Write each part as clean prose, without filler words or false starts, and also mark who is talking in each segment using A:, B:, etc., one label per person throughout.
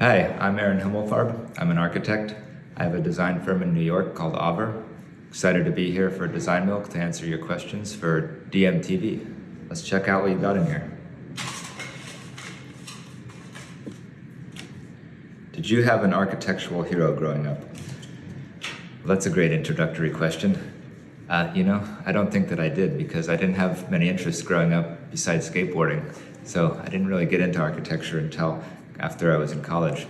A: Hi, I'm Aron Himmelfarb. I'm an architect. I have a design firm in New York called Auver. Excited to be here for Design Milk to answer your questions for DMTV. Let's check out what you got in here. Did you have an architectural hero growing up? Well, that's a great introductory question. I don't think that I did because I didn't have many interests growing up besides skateboarding. So I didn't really get into architecture until after I was in college.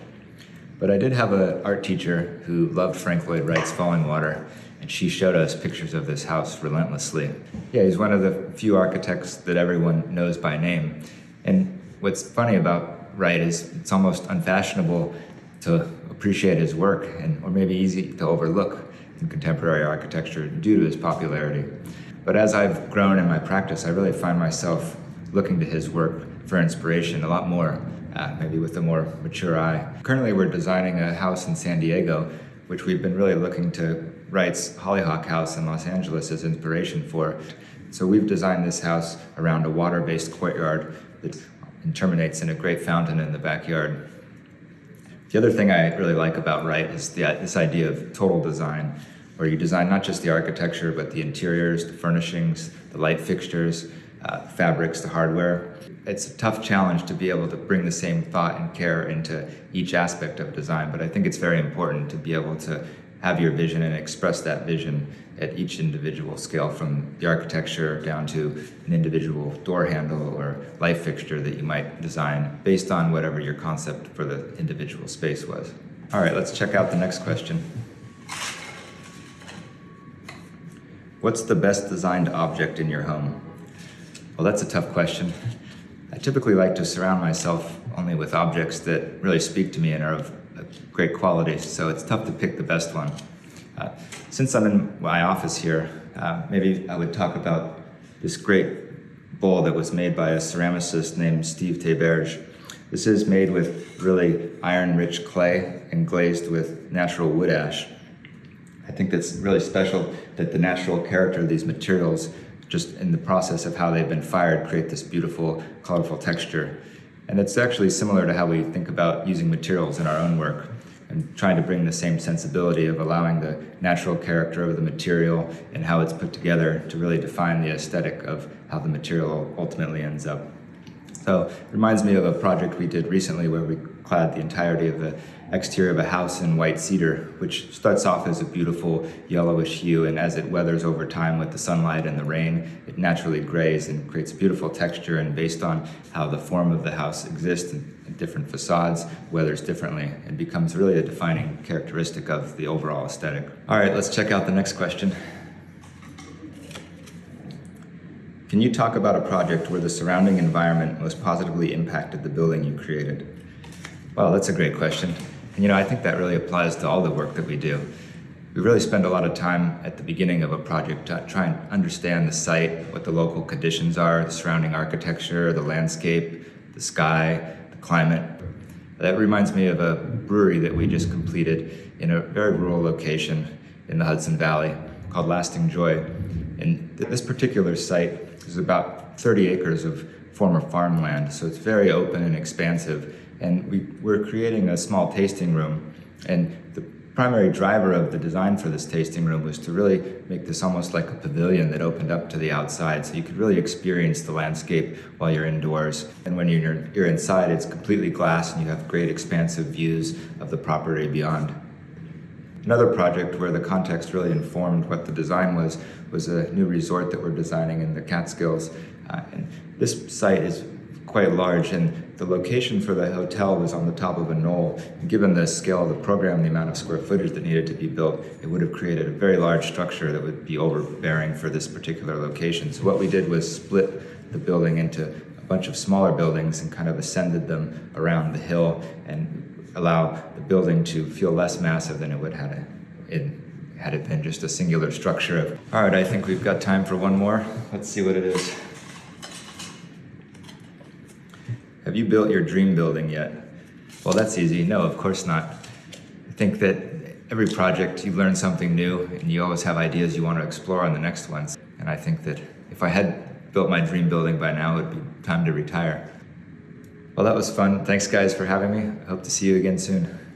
A: But I did have an art teacher who loved Frank Lloyd Wright's Falling Water, and she showed us pictures of this house relentlessly. Yeah, he's one of the few architects that everyone knows by name. And what's funny about Wright is it's almost unfashionable to appreciate his work, or maybe easy to overlook in contemporary architecture due to his popularity. But as I've grown in my practice, I really find myself looking to his work for inspiration a lot more, maybe with a more mature eye. Currently, we're designing a house in San Diego, which we've been really looking to Wright's Hollyhock House in Los Angeles as inspiration for. So we've designed this house around a water-based courtyard that terminates in a great fountain in the backyard. The other thing I really like about Wright is this idea of total design, where you design not just the architecture, but the interiors, the furnishings, the light fixtures, fabrics, the hardware. It's a tough challenge to be able to bring the same thought and care into each aspect of design, but I think it's very important to be able to have your vision and express that vision at each individual scale, from the architecture down to an individual door handle or light fixture that you might design based on whatever your concept for the individual space was. All right, let's check out the next question. What's the best designed object in your home? Well, that's a tough question. I typically like to surround myself only with objects that really speak to me and are of great quality, so it's tough to pick the best one. Since I'm in my office here, maybe I would talk about this great bowl that was made by a ceramicist named Steve Theberge. This is made with really iron-rich clay and glazed with natural wood ash. I think that's really special that the natural character of these materials, just in the process of how they've been fired, create this beautiful, colorful texture. And it's actually similar to how we think about using materials in our own work and trying to bring the same sensibility of allowing the natural character of the material and how it's put together to really define the aesthetic of how the material ultimately ends up. So it reminds me of a project we did recently where we clad the entirety of the exterior of a house in white cedar, which starts off as a beautiful yellowish hue, and as it weathers over time with the sunlight and the rain, it naturally grays and creates beautiful texture, and based on how the form of the house exists in different facades, weathers differently, and becomes really a defining characteristic of the overall aesthetic. All right, let's check out the next question. Can you talk about a project where the surrounding environment most positively impacted the building you created? Well, that's a great question. And I think that really applies to all the work that we do. We really spend a lot of time at the beginning of a project to try and understand the site, what the local conditions are, the surrounding architecture, the landscape, the sky, the climate. That reminds me of a brewery that we just completed in a very rural location in the Hudson Valley called Lasting Joy. And this particular site is about 30 acres of former farmland, so it's very open and expansive. And we're creating a small tasting room, and the primary driver of the design for this tasting room was to really make this almost like a pavilion that opened up to the outside, so you could really experience the landscape while you're indoors. And when you're inside, it's completely glass, and you have great expansive views of the property beyond. Another project where the context really informed what the design was a new resort that we're designing in the Catskills. And this site is quite large, and the location for the hotel was on the top of a knoll. And given the scale of the program, the amount of square footage that needed to be built, it would have created a very large structure that would be overbearing for this particular location. So what we did was split the building into a bunch of smaller buildings and kind of ascended them around the hill and allow the building to feel less massive than it would had it been just a singular structure. All right, I think we've got time for one more. Let's see what it is. Have you built your dream building yet? Well, that's easy. No, of course not. I think that every project you learn something new, and you always have ideas you want to explore on the next ones. And I think that if I had built my dream building by now, it would be time to retire. Well, Well, that was fun. Thanks, guys, for having me. I hope to see you again soon.